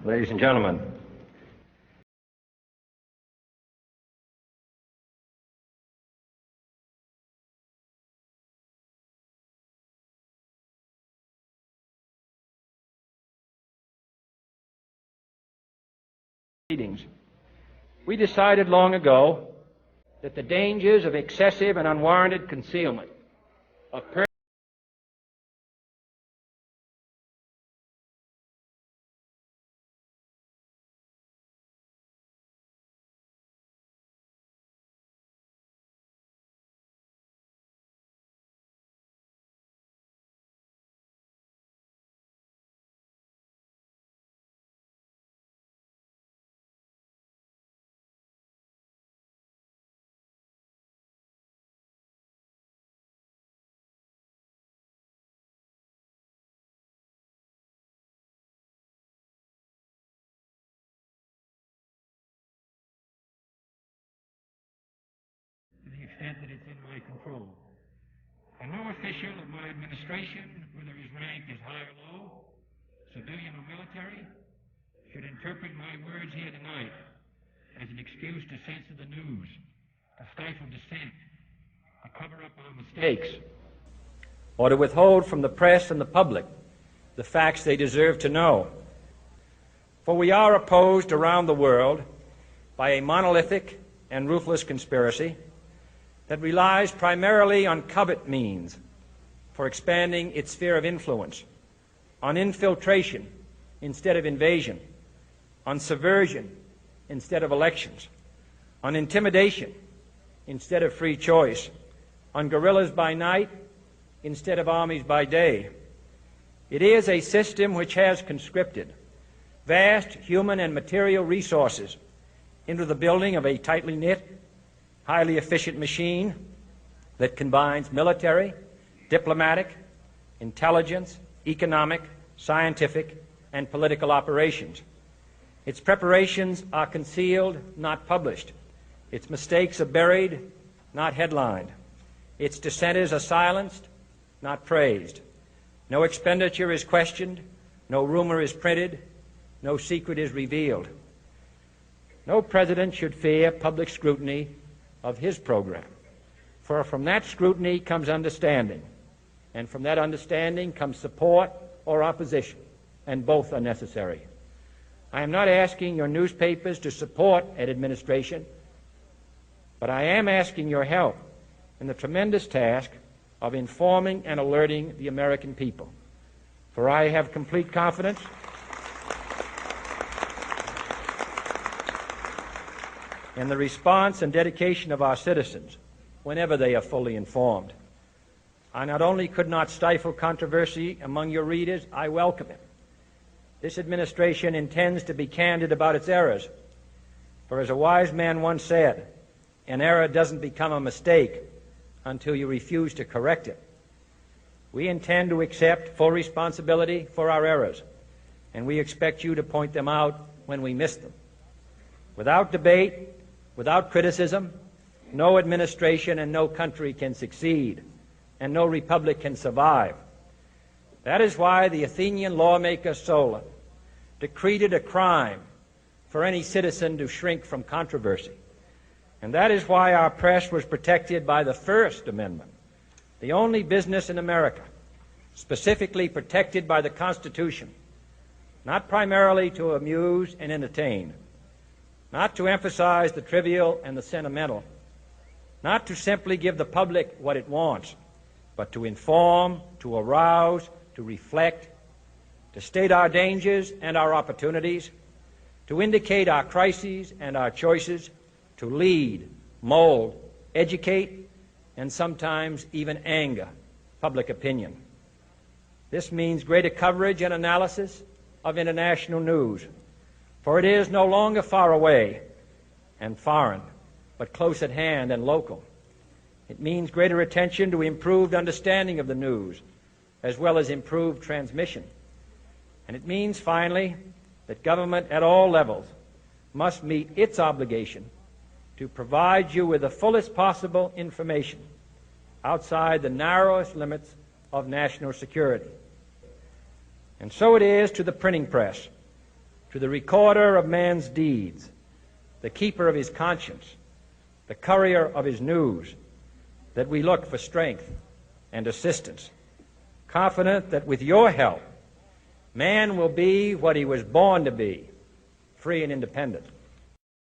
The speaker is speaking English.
Ladies and gentlemen, we decided long ago that the dangers of excessive and unwarranted concealment of to the extent that it's in my control. A no official of my administration, whether his rank is high or low, civilian or military, should interpret my words here tonight as an excuse to censor the news, to stifle dissent, to cover up our mistakes, or to withhold from the press and the public the facts they deserve to know. For we are opposed around the world by a monolithic and ruthless conspiracy that relies primarily on covert means for expanding its sphere of influence, on infiltration instead of invasion, on subversion instead of elections, on intimidation instead of free choice, on guerrillas by night instead of armies by day. It is a system which has conscripted vast human and material resources into the building of a tightly knit, highly efficient machine that combines military, diplomatic, intelligence, economic, scientific, and political operations. Its preparations are concealed, not published. Its mistakes are buried, not headlined. Its dissenters are silenced, not praised. No expenditure is questioned, no rumor is printed, no secret is revealed. No president should fear public scrutiny of his program, for from that scrutiny comes understanding, and from that understanding comes support or opposition, and both are necessary. I am not asking your newspapers to support an administration, but I am asking your help in the tremendous task of informing and alerting the American people, for I have complete confidence in the response and dedication of our citizens whenever they are fully informed. I not only could not stifle controversy among your readers, I welcome it. This administration intends to be candid about its errors, for as a wise man once said, an error doesn't become a mistake until you refuse to correct it. We intend to accept full responsibility for our errors, and we expect you to point them out when we miss them. Without debate, without criticism, no administration and no country can succeed, and no republic can survive. That is why the Athenian lawmaker Solon decreed it a crime for any citizen to shrink from controversy. And that is why our press was protected by the First Amendment, the only business in America specifically protected by the Constitution, not primarily to amuse and entertain, not to emphasize the trivial and the sentimental, not to simply give the public what it wants, but to inform, to arouse, to reflect, to state our dangers and our opportunities, to indicate our crises and our choices, to lead, mold, educate, and sometimes even anger public opinion. This means greater coverage and analysis of international news, for it is no longer far away and foreign, but close at hand and local. It means greater attention to improved understanding of the news, as well as improved transmission. And it means, finally, that government at all levels must meet its obligation to provide you with the fullest possible information outside the narrowest limits of national security. And so it is to the printing press, to the recorder of man's deeds, the keeper of his conscience, the courier of his news, that we look for strength and assistance, confident that with your help, man will be what he was born to be, free and independent.